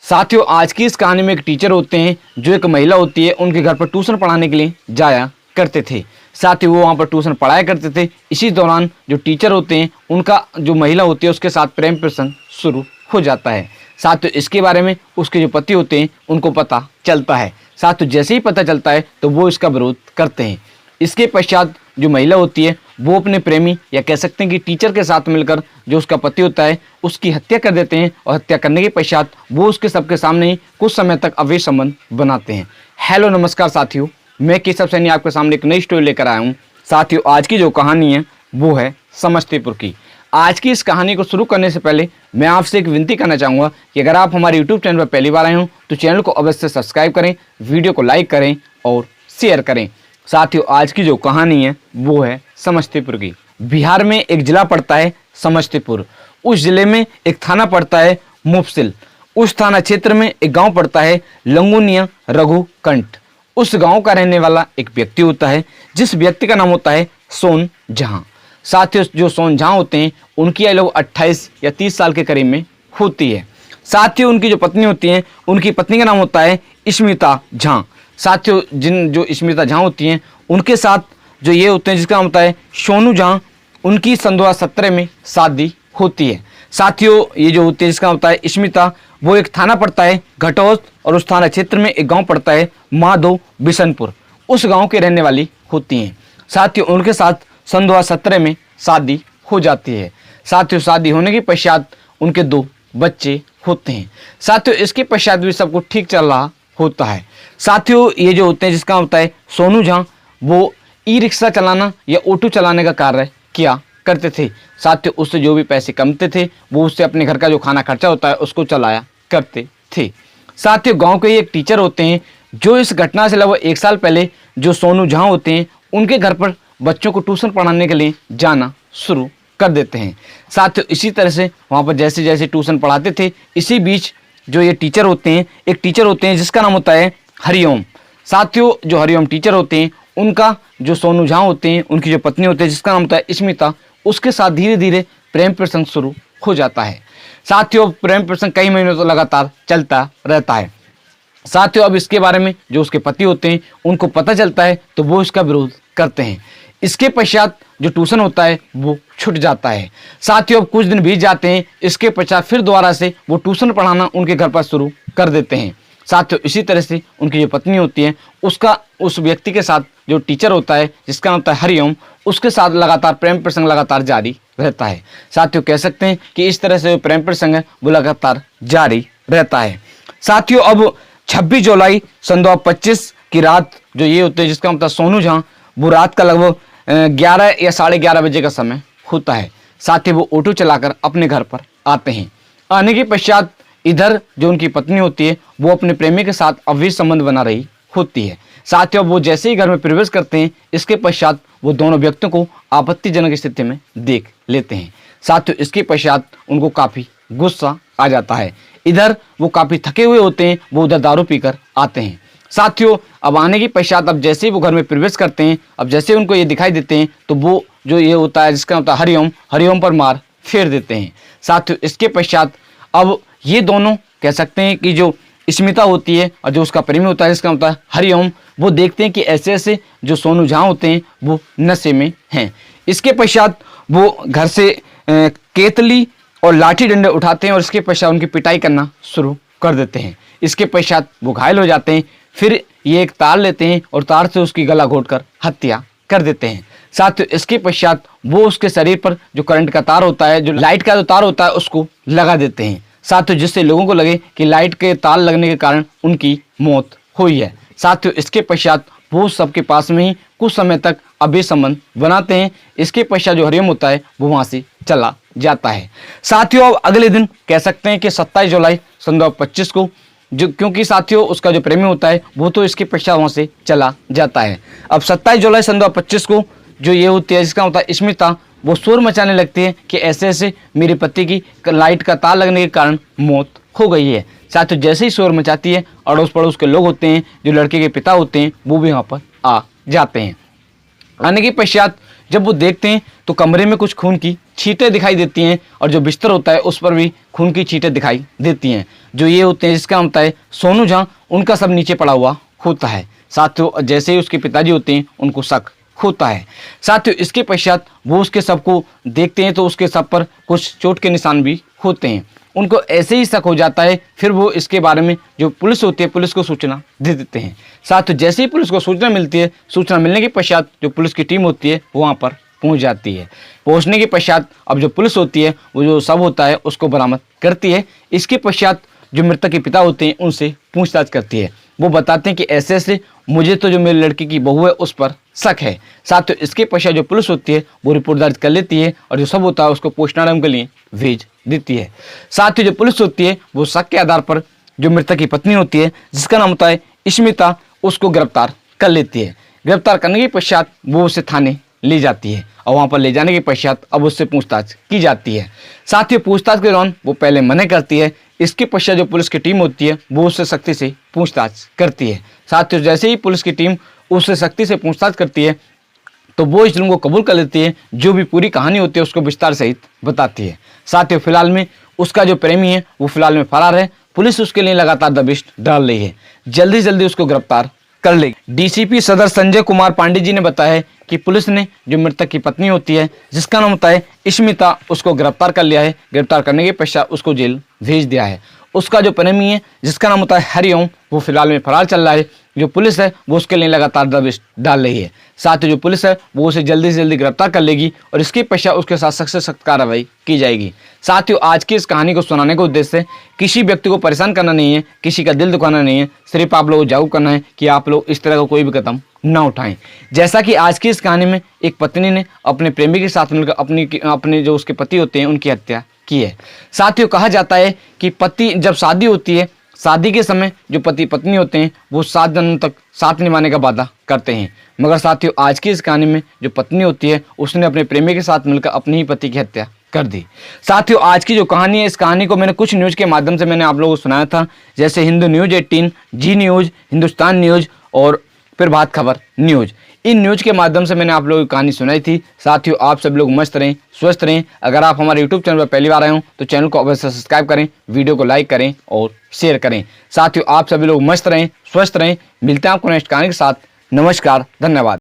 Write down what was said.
साथियों, आज की इस कहानी में एक टीचर होते हैं जो एक महिला होती है, उनके घर पर ट्यूशन पढ़ाने के लिए जाया करते थे। साथियों, वो वहाँ पर ट्यूशन पढ़ाया करते थे। इसी दौरान जो टीचर होते हैं उनका जो महिला होती है उसके साथ प्रेम प्रसंग शुरू हो जाता है। साथियों, इसके बारे में उसके जो पति होते हैं उनको पता चलता है। साथियों, जैसे ही पता चलता है तो वो इसका विरोध करते हैं। इसके पश्चात जो महिला होती है वो अपने प्रेमी या कह सकते हैं कि टीचर के साथ मिलकर जो उसका पति होता है उसकी हत्या कर देते हैं और हत्या करने के पश्चात वो उसके सबके सामने ही कुछ समय तक अवैध संबंध बनाते हैं। हेलो नमस्कार साथियों, मैं केशव सैनी आपके सामने एक नई स्टोरी लेकर आया हूँ। साथियों, आज की जो कहानी है वो है समस्तीपुर की। आज की इस कहानी को शुरू करने से पहले मैं आपसे एक विनती करना चाहूँगा कि अगर आप हमारे यूट्यूब चैनल पर पहली बार आए हों तो चैनल को अवश्य सब्सक्राइब करें, वीडियो को लाइक करें और शेयर करें। साथियों, आज की जो कहानी है वो है समस्तीपुर की। बिहार में एक जिला पड़ता है समस्तीपुर। उस जिले में एक थाना पड़ता है मुफस्सिल। उस थाना क्षेत्र में एक गांव पड़ता है लंगुनिया रघुकंठ। उस गांव का रहने वाला एक व्यक्ति होता है जिस व्यक्ति का नाम होता है सोन जहां। साथियों, जो सोन जहां होते हैं उनकी आयु लगभग 28 या 30 साल के करीब में होती है। साथियों, उनकी जो पत्नी होती है उनकी पत्नी का नाम होता है स्मिता झा। साथियों, जो स्मिता झा होती हैं उनके साथ जो ये होते हैं जिसका नाम होता है सोनू झा, उनकी सन 2017 में शादी होती है। साथियों, ये जो होती है जिसका होता है स्मिता, वो एक थाना पड़ता है घटौत और उस थाना क्षेत्र में एक गांव पड़ता है माधो बिशनपुर। उस गांव के रहने वाली होती हैं। साथियों, उनके साथ सन 2017 में शादी हो जाती है। साथियों, शादी होने के पश्चात उनके 2 बच्चे होते हैं। साथियों, इसके पश्चात भी सब कुछ ठीक चल रहा होता है। साथियों, ये जो होते हैं जिसका होता है सोनू झा, वो ई रिक्शा चलाना या ऑटो चलाने का कार्य किया करते थे। साथियों, उससे जो भी पैसे कमाते थे वो उससे अपने घर का जो खाना खर्चा होता है उसको चलाया करते थे। साथियों, गांव के एक टीचर होते हैं जो इस घटना से लगभग 1 साल पहले जो सोनू झा होते हैं उनके घर पर बच्चों को ट्यूशन पढ़ाने के लिए जाना शुरू कर देते हैं। साथियों, इसी तरह से वहाँ पर जैसे जैसे ट्यूशन पढ़ाते थे, इसी बीच जो ये टीचर होते हैं, एक टीचर होते हैं जिसका नाम होता है हरिओम। साथियों, जो हरिओम टीचर होते हैं उनका जो सोनू झा होते हैं उनकी जो पत्नी होती है जिसका नाम होता है स्मिता, उसके साथ धीरे धीरे प्रेम प्रसंग शुरू हो जाता है। साथियों, प्रेम प्रसंग कई महीनों तक लगातार चलता रहता है। साथियों, अब इसके बारे में जो उसके पति होते हैं उनको पता चलता है तो वो इसका विरोध करते हैं। इसके पश्चात जो ट्यूशन होता है वो छूट जाता है। साथियों, अब कुछ दिन बीत जाते हैं। इसके पश्चात फिर दोबारा से वो ट्यूशन पढ़ाना उनके घर पर शुरू कर देते हैं। साथियों, इसी तरह से उनकी जो पत्नी होती है उसका उस व्यक्ति के साथ जो टीचर होता है जिसका नाम होता है हरिओम, उसके साथ लगातार प्रेम प्रसंग लगातार जारी रहता है। साथियों, कह सकते हैं कि इस तरह से जो प्रेम प्रसंग है वो लगातार जारी रहता है। साथियों, अब 26 जुलाई सन 2025 की रात जो ये होते हैं जिसका मतलब सोनू झा, वो रात का लगभग 11 या 11:30 बजे का समय होता है। साथ ही वो ऑटो चलाकर अपने घर पर आते हैं। आने के पश्चात इधर जो उनकी पत्नी होती है वो अपने प्रेमी के साथ अवैध संबंध बना रही होती है। साथियों, वो जैसे ही घर में प्रवेश करते हैं इसके पश्चात वो दोनों व्यक्तियों को आपत्तिजनक स्थिति में देख लेते हैं। साथियों, इसके पश्चात उनको काफ़ी गुस्सा आ जाता है। इधर वो काफ़ी थके हुए होते हैं, वो उधर दारू पीकर आते हैं। साथियों, अब आने के पश्चात अब जैसे ही वो घर में प्रवेश करते हैं, अब जैसे उनको ये दिखाई देते हैं तो वो जो ये होता है जिसका होता है हरिओम पर मार फेर देते हैं। साथियों, इसके पश्चात अब ये दोनों कह सकते हैं कि जो स्मिता होती है और जो उसका प्रेमी होता है जिसका होता है हरिओम, वो देखते हैं कि ऐसे ऐसे जो सोनू झा होते हैं वो नशे में हैं। इसके पश्चात वो घर से केतली और लाठी डंडे उठाते हैं और इसके पश्चात उनकी पिटाई करना शुरू कर देते हैं। इसके पश्चात वो घायल हो जाते हैं। फिर ये एक तार लेते हैं और तार से उसकी गला घोंटकर हत्या कर देते हैं। साथियों, इसके पश्चात वो उसके शरीर पर जो करंट का तार होता है, जो लाइट का जो तार होता है, उसको लगा देते हैं। साथियों, जिससे लोगों को लगे कि लाइट के तार लगने के कारण उनकी मौत हुई है। साथियों, इसके पश्चात वो सबके पास में ही कुछ समय तक अवैध संबंध बनाते हैं। इसके पश्चात जो हरिओम होता है वो वहाँ से चला जाता है। साथियों, अब अगले दिन कह सकते हैं कि 27 जुलाई सन 2025 को क्योंकि साथियों उसका जो प्रेमी होता है वो तो इसके पश्चात वहाँ से चला जाता है। अब 27 जुलाई सन 2025 को जो ये होती है जिसका होता है स्मिता, वो शोर मचाने लगती है कि ऐसे ऐसे मेरे पति की लाइट का तार लगने के कारण मौत हो गई है। साथियों, जैसे ही शोर मचाती है अड़ोस पड़ोस के लोग होते हैं, जो लड़के के पिता होते हैं, वो भी वहाँ पर आ जाते हैं। आने के पश्चात जब वो देखते हैं तो कमरे में कुछ खून की छींटें दिखाई देती हैं और जो बिस्तर होता है उस पर भी खून की छींटें दिखाई देती हैं। जो ये होते हैं जिसका होता है सोनू झा, उनका सब नीचे पड़ा हुआ होता है। साथियों जैसे ही उसके पिताजी होते हैं उनको शक होता है। साथियों इसके पश्चात वो उसके शव को देखते हैं तो उसके शव पर कुछ चोट के निशान भी होते हैं। उनको ऐसे ही शक हो जाता है, फिर वो इसके बारे में जो पुलिस होती है पुलिस को सूचना दे देते हैं। साथियों जैसे ही पुलिस को सूचना मिलती है, सूचना मिलने के पश्चात जो पुलिस की टीम होती है वो वहाँ पर पहुँच जाती है। पहुँचने के पश्चात अब जो पुलिस होती है वो जो शव होता है उसको बरामद करती है। इसके पश्चात जो मृतक के पिता होते हैं उनसे पूछताछ करती है। वो बताते हैं कि ऐसे ऐसे मुझे तो जो मेरी लड़की की बहू है उस पर शक है। साथ ही इसके पश्चात जो पुलिस होती है वो रिपोर्ट दर्ज कर लेती है और जो सब होता है उसको पोस्टमार्टम के लिए भेज देती है। साथ ही जो पुलिस होती है वो शक के आधार पर जो मृतक की पत्नी होती है जिसका नाम होता है स्मिता, उसको गिरफ्तार कर लेती है। गिरफ्तार करने के पश्चात वो उसे थाने ले जाती है और वहाँ पर ले जाने के पश्चात अब उससे पूछताछ की जाती है। साथ ही पूछताछ के दौरान वो पहले मना करती है। इसके पश्चात जो पुलिस की टीम होती है वो उससे सख्ती से पूछताछ करती है। साथ ही जैसे ही पुलिस की टीम उससे सख्ती से पूछताछ करती है तो वो इस जुर्म को कबूल कर लेती है। जो भी पूरी कहानी होती है उसको विस्तार सहित बताती है। साथ ही फिलहाल में उसका जो प्रेमी है वो फिलहाल में फरार है। पुलिस उसके लिए लगातार दबिश डाल रही है, जल्दी जल्दी उसको गिरफ्तार कर लेगी। डीसीपी सदर संजय कुमार पांडे जी ने बताया है कि पुलिस ने जो मृतक की पत्नी होती है जिसका नाम होता है स्मिता, उसको गिरफ्तार कर लिया है। गिरफ्तार करने के पश्चात उसको जेल भेज दिया है। उसका जो प्रेमी है जिसका नाम होता है हरिओम, वो फिलहाल में फरार चल रहा है। जो पुलिस है वो उसके लिए लगातार दबिश डाल रही है। साथ ही जो पुलिस है वो उसे जल्दी से जल्दी गिरफ्तार कर लेगी और इसके पश्चात उसके साथ सख्त से सख्त कार्रवाई की जाएगी। साथ ही आज की इस कहानी को सुनाने का उद्देश्य किसी व्यक्ति को परेशान करना नहीं है, किसी का दिल दुखाना नहीं है, सिर्फ आप लोगों को जागरूक करना है कि आप लोग इस तरह का कोई भी कदम ना उठाएं। जैसा कि आज की इस कहानी में एक पत्नी ने अपने प्रेमी के साथ मिलकर अपने जो उसके पति होते हैं उनकी हत्या की है। साथियों कहा जाता है कि पति जब शादी होती है, शादी के समय जो पति पत्नी होते हैं वो 7 जन्म तक साथ निभाने का वादा करते हैं। मगर साथियों आज की इस कहानी में जो पत्नी होती है उसने अपने प्रेमी के साथ मिलकर अपने ही पति की हत्या कर दी। साथियों आज की जो कहानी है, इस कहानी को मैंने कुछ न्यूज़ के माध्यम से मैंने आप लोगों को सुनाया था, जैसे हिंदू न्यूज़ 18, जी न्यूज़, हिंदुस्तान न्यूज़ और फिर बात खबर न्यूज़। इन न्यूज़ के माध्यम से मैंने आप लोगों की कहानी सुनाई थी। साथियों आप सब लोग मस्त रहें, स्वस्थ रहें। अगर आप हमारे यूट्यूब चैनल पर पहली बार आए हों तो चैनल को अवश्य सब्सक्राइब करें, वीडियो को लाइक करें और शेयर करें। साथियों आप सभी लोग मस्त रहें, स्वस्थ रहें। मिलते हैं आपको नेक्स्ट कहानी के साथ। नमस्कार, धन्यवाद।